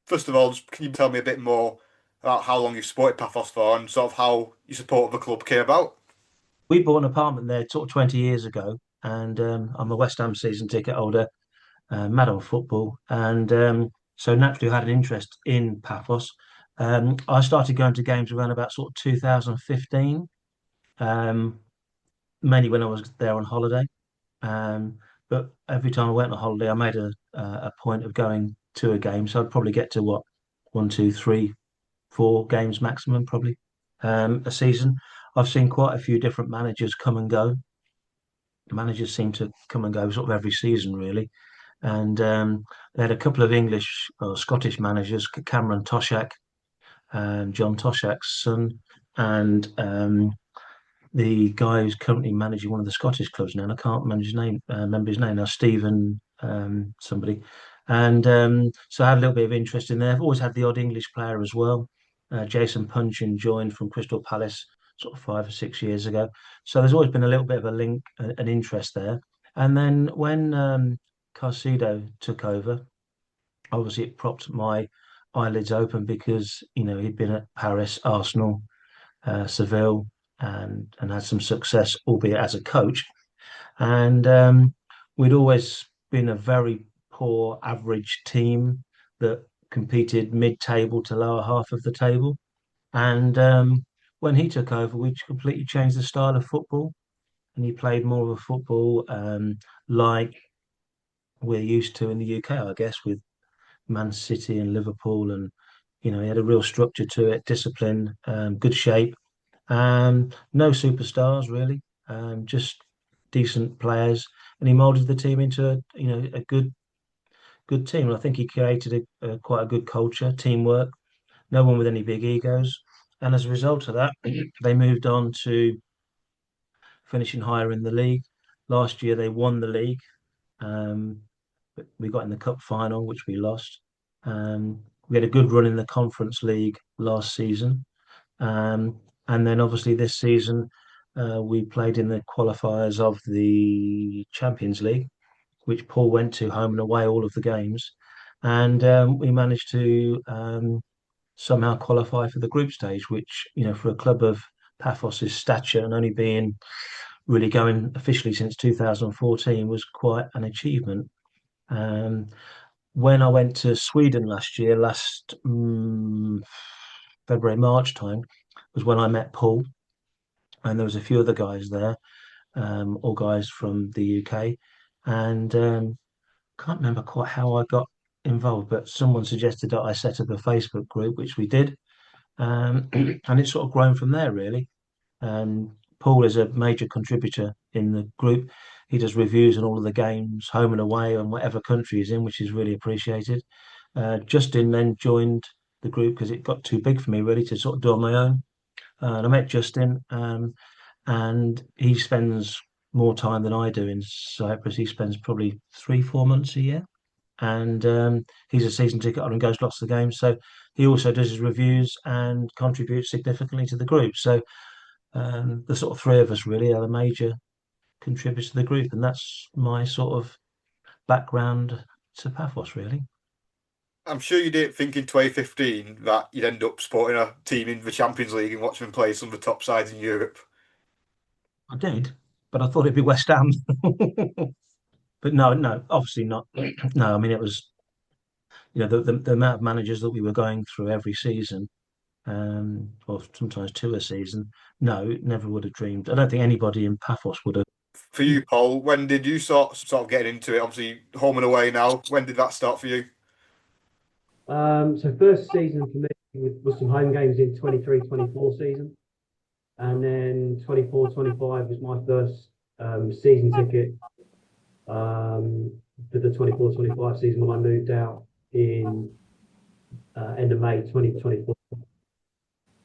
First of all, just can you tell me a bit more about how long you've supported Paphos for and sort of how your support of the club came about? We bought an apartment there sort of 20 years ago, and I'm a West Ham season ticket holder, mad on football, and so naturally I had an interest in Paphos. I started going to games around about sort of 2015, um, mainly when I was there on holiday. Um, but every time I went on holiday, I made a point of going to a game. So I'd probably get to what, one, two, three, four games maximum, probably a season. I've seen quite a few different managers come and go. Managers seem to come and go sort of every season, really. And they had a couple of English or Scottish managers, Cameron Toshak, John Toshak's son, and the guy who's currently managing one of the Scottish clubs now. And I can't remember his name now, Stephen somebody. And so I had a little bit of interest in there. I've always had the odd English player as well. Jason Punchin joined from Crystal Palace sort of 5 or 6 years ago. So there's always been a little bit of a link, an interest there. And then when Carcedo took over, obviously it propped my eyelids open because, he'd been at Paris, Arsenal, Seville, and had some success, albeit as a coach. And we'd always been a very poor average team that competed mid-table to lower half of the table. And when he took over, we completely changed the style of football, and he played more of a football like we're used to in the UK, I guess, with Man City and Liverpool, and he had a real structure to it, discipline, good shape. No superstars really, just decent players, and he molded the team into a good team. And I think he created quite a good culture, teamwork, no one with any big egos. And as a result of that, they moved on to finishing higher in the league. Last year they won the league, but we got in the cup final, which we lost. We had a good run in the Conference League last season. And then obviously this season, we played in the qualifiers of the Champions League, which Paul went to home and away all of the games. And we managed to somehow qualify for the group stage, which, for a club of Paphos's stature and only being really going officially since 2014 was quite an achievement. Um, when I went to Sweden last year, last February, March time, was when I met Paul, and there was a few other guys there, all guys from the UK, and can't remember quite how I got involved, but someone suggested that I set up a Facebook group, which we did, and it's sort of grown from there, really. Paul is a major contributor in the group. He does reviews on all of the games, home and away, on whatever country he's in, which is really appreciated. Justin then joined the group because it got too big for me, really, to sort of do on my own. And I met Justin, and he spends more time than I do in Cyprus. He spends probably 3, 4 months a year, and he's a season ticket holder and goes lots of the games. So he also does his reviews and contributes significantly to the group. So the sort of three of us really are the major contributors to the group, and that's my sort of background to Paphos, really. I'm sure you didn't think in 2015 that you'd end up supporting a team in the Champions League and watching them play some of the top sides in Europe. I did, but I thought it'd be West Ham. But no, no, obviously not. No, I mean it was the amount of managers that we were going through every season, or sometimes two a season. No, never would have dreamed. I don't think anybody in Paphos would have. For you, Paul, when did you sort of get into it? Obviously, home and away now. When did that start for you? So first season for me was some home games in 23-24 season. And then 24-25 was my first season ticket for the 24-25 season when I moved out in end of May 2024.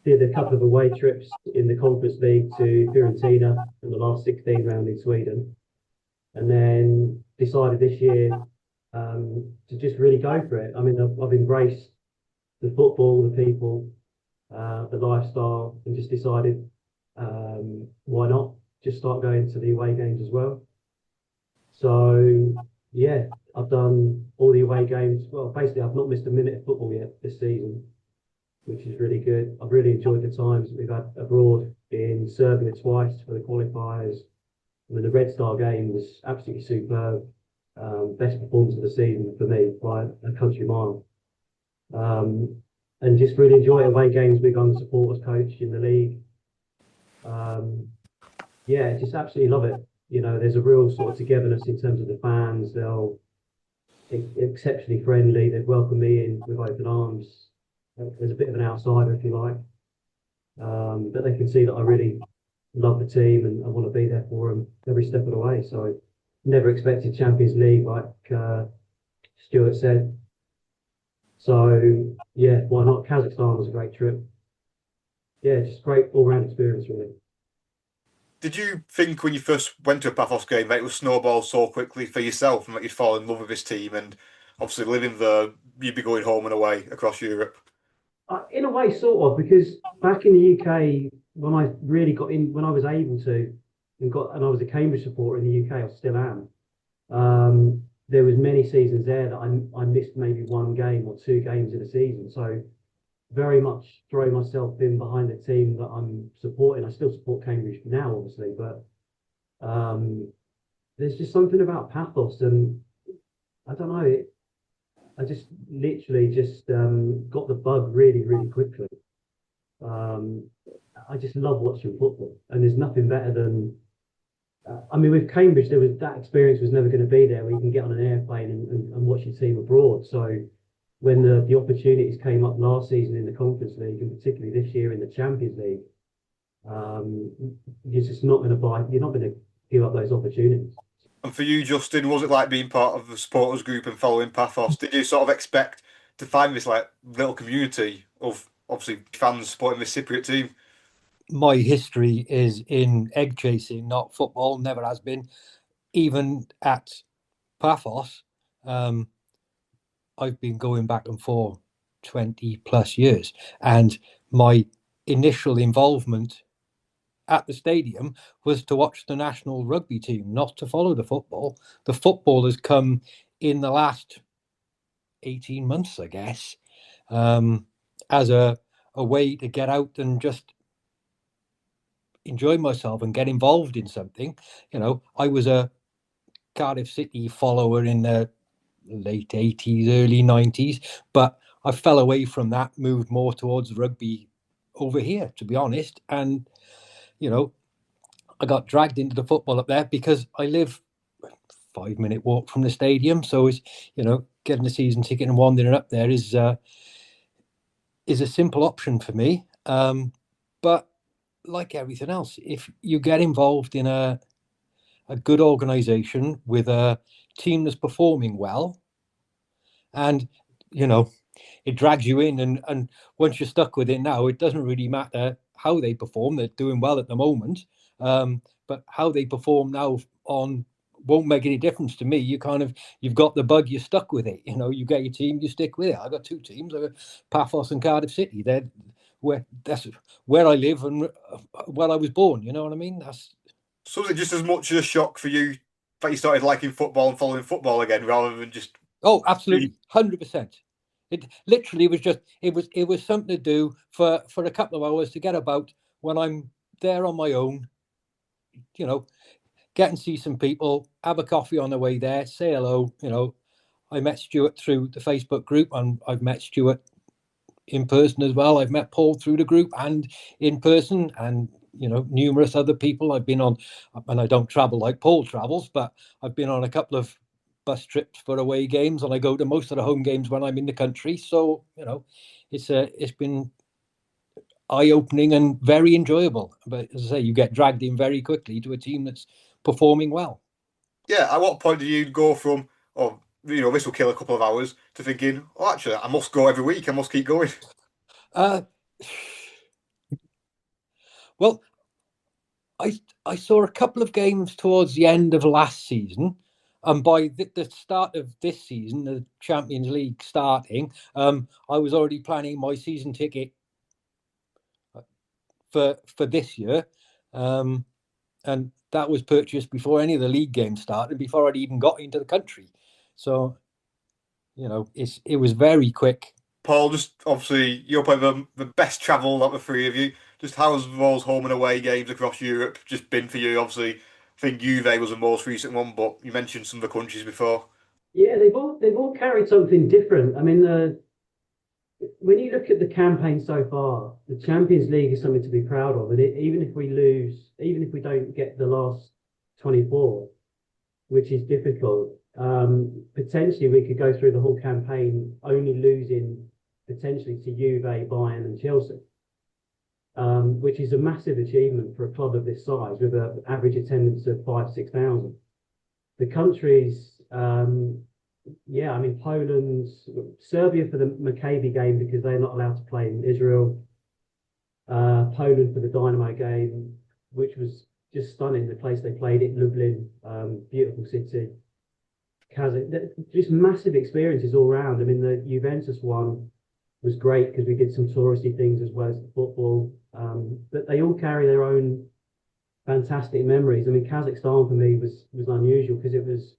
Did a couple of away trips in the Conference League to Fiorentina in the last 16 round in Sweden. And then decided this year to just really go for it. I mean, I've embraced the football, the people, the lifestyle, and just decided why not just start going to the away games as well. So yeah, I've done all the away games. Well, basically, I've not missed a minute of football yet this season, which is really good. I've really enjoyed the times we've had abroad in Serbia twice for the qualifiers. I mean, the Red Star game was absolutely superb. Best performance of the season for me by a country mile. And just really enjoy away games. We've gone supporters coach in the league. Yeah, just absolutely love it. You know, there's a real sort of togetherness in terms of the fans. They'll exceptionally friendly. They've welcomed me in with open arms. There's a bit of an outsider, if you like, but they can see that I really love the team and I want to be there for them every step of the way. So, never expected Champions League, like Stuart said. So, yeah, why not? Kazakhstan was a great trip. Yeah, just great all-round experience, really. Did you think when you first went to a Pafos game that it would snowball so quickly for yourself and that you'd fall in love with this team and obviously living there, you'd be going home and away across Europe? In a way, sort of, because back in the UK, when I really got in, when I was able to, and I was a Cambridge supporter in the UK, I still am. There was many seasons there that I missed maybe one game or two games in a season. So very much throw myself in behind the team that I'm supporting. I still support Cambridge now, obviously, but there's just something about Pathos, and I don't know. I just literally just got the bug really, really quickly. Um, I just love watching football, and there's nothing better than. I mean, with Cambridge, there was that experience was never going to be there, where you can get on an airplane and watch your team abroad. So when the opportunities came up last season in the Conference League, and particularly this year in the Champions League, you're just not going to buy. You're not going to give up those opportunities. And for you, Justin, was it like being part of the supporters group and following Paphos? Did you sort of expect to find this like little community of obviously fans supporting the Cypriot team? My history is in egg chasing, not football. Never has been. Even at Paphos, I've been going back and forth 20 plus years, and my initial involvement at the stadium was to watch the national rugby team, not to follow the football. The football has come in the last 18 months, I guess, as a way to get out and just enjoy myself and get involved in something. You know, I was a Cardiff City follower in the late 80s, early 90s, but I fell away from that, moved more towards rugby over here, to be honest. And, you know, I got dragged into the football up there because I live 5-minute walk from the stadium. So it's, you know, getting a season ticket and wandering up there is a simple option for me. But like everything else, if you get involved in a good organization with a team that's performing well, and you know, it drags you in, and once you're stuck with it now, it doesn't really matter how they perform. They're doing well at the moment, but how they perform now on won't make any difference to me. You've got the bug, you're stuck with it. You know, you get your team, you stick with it. I've got two teams, I've got Paphos and Cardiff City. That's where I live and where I was born. You know what I mean? So was it just as much a shock for you that you started liking football and following football again, rather than just? Oh, absolutely, 100%. It literally was just it was something to do for a couple of hours to get about when I'm there on my own. You know, get and see some people, have a coffee on the way there, say hello. You know, I met Stuart through the Facebook group, and I've met Stuart in person as well. I've met Paul through the group and in person, and you know, numerous other people. I've been on, and I don't travel like Paul travels, but I've been on a couple of bus trips for away games, and I go to most of the home games when I'm in the country. So you know, it's been eye-opening and very enjoyable. But as I say, you get dragged in very quickly to a team that's performing well. Yeah, at what point do you go from, oh, you know, this will kill a couple of hours, to thinking, oh, actually, I must go every week. I must keep going. Uh, well, I saw a couple of games towards the end of last season, and by the start of this season, the Champions League starting, I was already planning my season ticket for this year, and that was purchased before any of the league games started, before I'd even got into the country. So, it was very quick. Paul, just obviously you're probably the best travel out of the three of you. Just how's those home and away games across Europe just been for you? Obviously, I think Juve was the most recent one, but you mentioned some of the countries before. Yeah, they've all carried something different. I mean, when you look at the campaign so far, the Champions League is something to be proud of. And even if we lose, even if we don't get the last 24, which is difficult, potentially we could go through the whole campaign only losing potentially to Juve, Bayern, and Chelsea, which is a massive achievement for a club of this size with an average attendance of 5,000-6,000. The countries, yeah, I mean, Serbia for the Maccabi game because they're not allowed to play in Israel. Poland for the Dynamo game, which was just stunning. The place they played it, Lublin, beautiful city. Just massive experiences all around. I mean, the Juventus one was great because we did some touristy things as well as the football. But they all carry their own fantastic memories. I mean, Kazakhstan for me was unusual because it was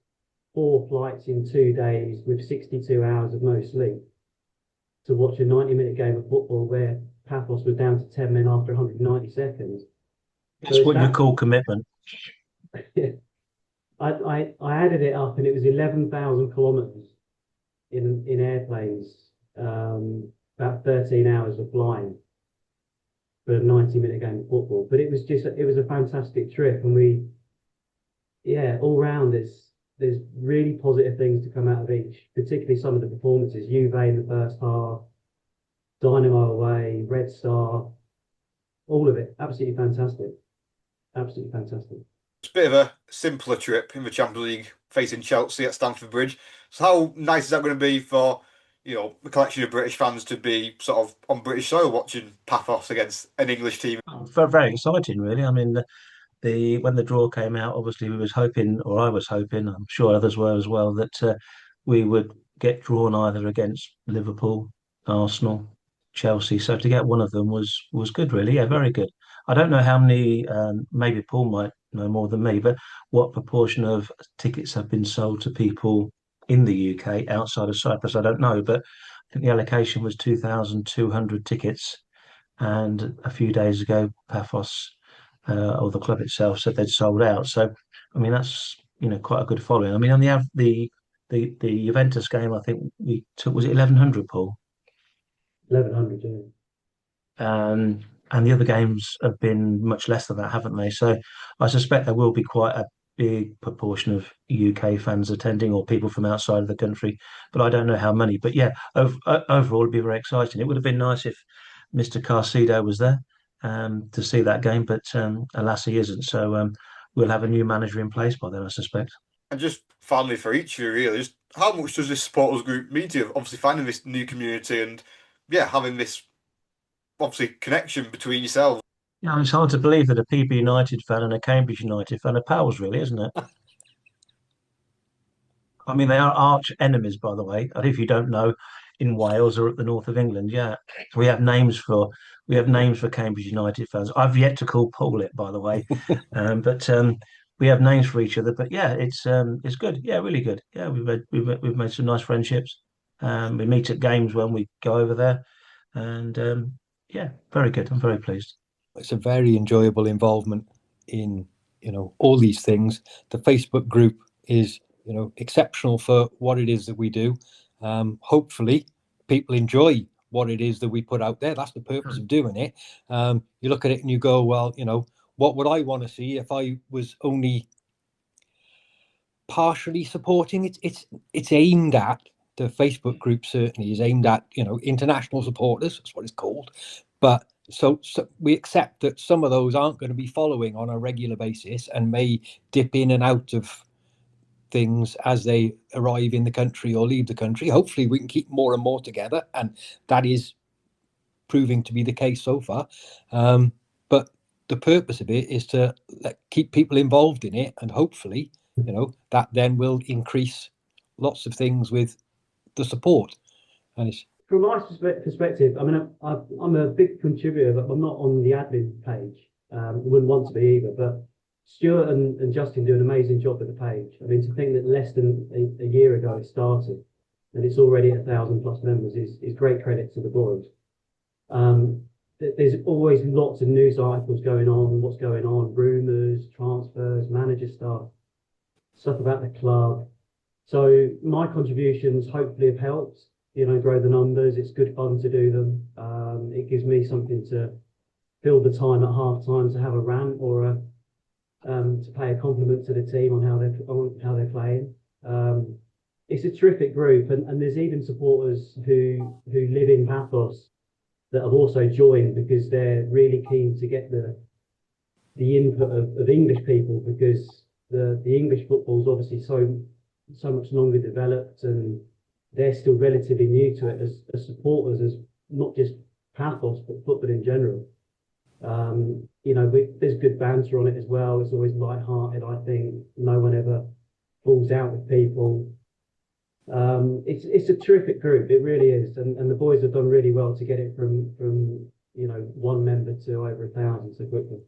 4 flights in 2 days with 62 hours of no sleep to watch a 90-minute game of football where Pafos was down to 10 men after 190 seconds. That's what you call commitment. I added it up and it was 11,000 kilometers in airplanes, about 13 hours of flying for a 90-minute game of football. But it was a fantastic trip, and all round there's really positive things to come out of each, particularly some of the performances. Juve in the first half, Dynamo away, Red Star, all of it, absolutely fantastic. Absolutely fantastic. It's a bit of a simpler trip in the Champions League facing Chelsea at Stamford Bridge. So how nice is that going to be for, the collection of British fans to be sort of on British soil watching Paphos against an English team? Very exciting, really. I mean, when the draw came out, obviously we was hoping, or I was hoping, I'm sure others were as well, that we would get drawn either against Liverpool, Arsenal, Chelsea. So to get one of them was good, really. Yeah, very good. I don't know how many, maybe Paul might know more than me, but what proportion of tickets have been sold to people in the UK outside of Cyprus? I don't know, but I think the allocation was 2,200 tickets. And a few days ago, Paphos, or the club itself, said they'd sold out. So, I mean, that's quite a good following. I mean, on the Juventus game, I think we took, was it 1,100, Paul? 1,100, yeah. And the other games have been much less than that, haven't they? So I suspect there will be quite a big proportion of UK fans attending or people from outside of the country, but I don't know how many. But yeah, overall, it'd be very exciting. It would have been nice if Mr. Carcedo was there to see that game, but alas, he isn't. So we'll have a new manager in place by then, I suspect. And just finally for each of you, really, just how much does this supporters group mean to you? Obviously, finding this new community and having this obviously connection between yourselves. Yeah, it's hard to believe that a PB United fan and a Cambridge United fan are pals, really, isn't it? I mean, they are arch enemies, by the way. And if you don't know, in Wales or at the north of England, yeah, we have names for Cambridge United fans. I've yet to call Paul it, by the way, but we have names for each other. But yeah, it's good. Yeah, really good. Yeah, we've made some nice friendships. We meet at games when we go over there, and yeah, very good. I'm very pleased. It's a very enjoyable involvement in all these things. The Facebook group is exceptional for what it is that we do. Hopefully people enjoy what it is that we put out there. That's the purpose of doing it. You look at it and you go, well, what would I want to see if I was only partially supporting it? It's aimed at, the Facebook group certainly is aimed at international supporters. That's what it's called. But so we accept that some of those aren't going to be following on a regular basis and may dip in and out of things as they arrive in the country or leave the country. Hopefully we can keep more and more together, and that is proving to be the case so far. But the purpose of it is to keep people involved in it, and hopefully that then will increase lots of things with the support. And it's from my perspective, I mean, I'm a big contributor, but I'm not on the admin page. I wouldn't want to be either. But Stuart and Justin do an amazing job with the page. I mean, to think that less than a year ago it started and it's already 1,000+ members is great credit to the boys. There's always lots of news articles going on, what's going on, rumours, transfers, manager stuff about the club. So my contributions hopefully have helped, grow the numbers. It's good fun to do them. It gives me something to fill the time at half time to have a rant or to pay a compliment to the team on how they're playing. It's a terrific group, and there's even supporters who live in Paphos that have also joined because they're really keen to get the input of English people, because the English football is obviously so much longer developed, and they're still relatively new to it as supporters, as not just Paphos but football in general. There's good banter on it as well. It's always light-hearted. I think no one ever falls out with people. It's a terrific group. It really is, and the boys have done really well to get it from one member to over 1,000 so quickly.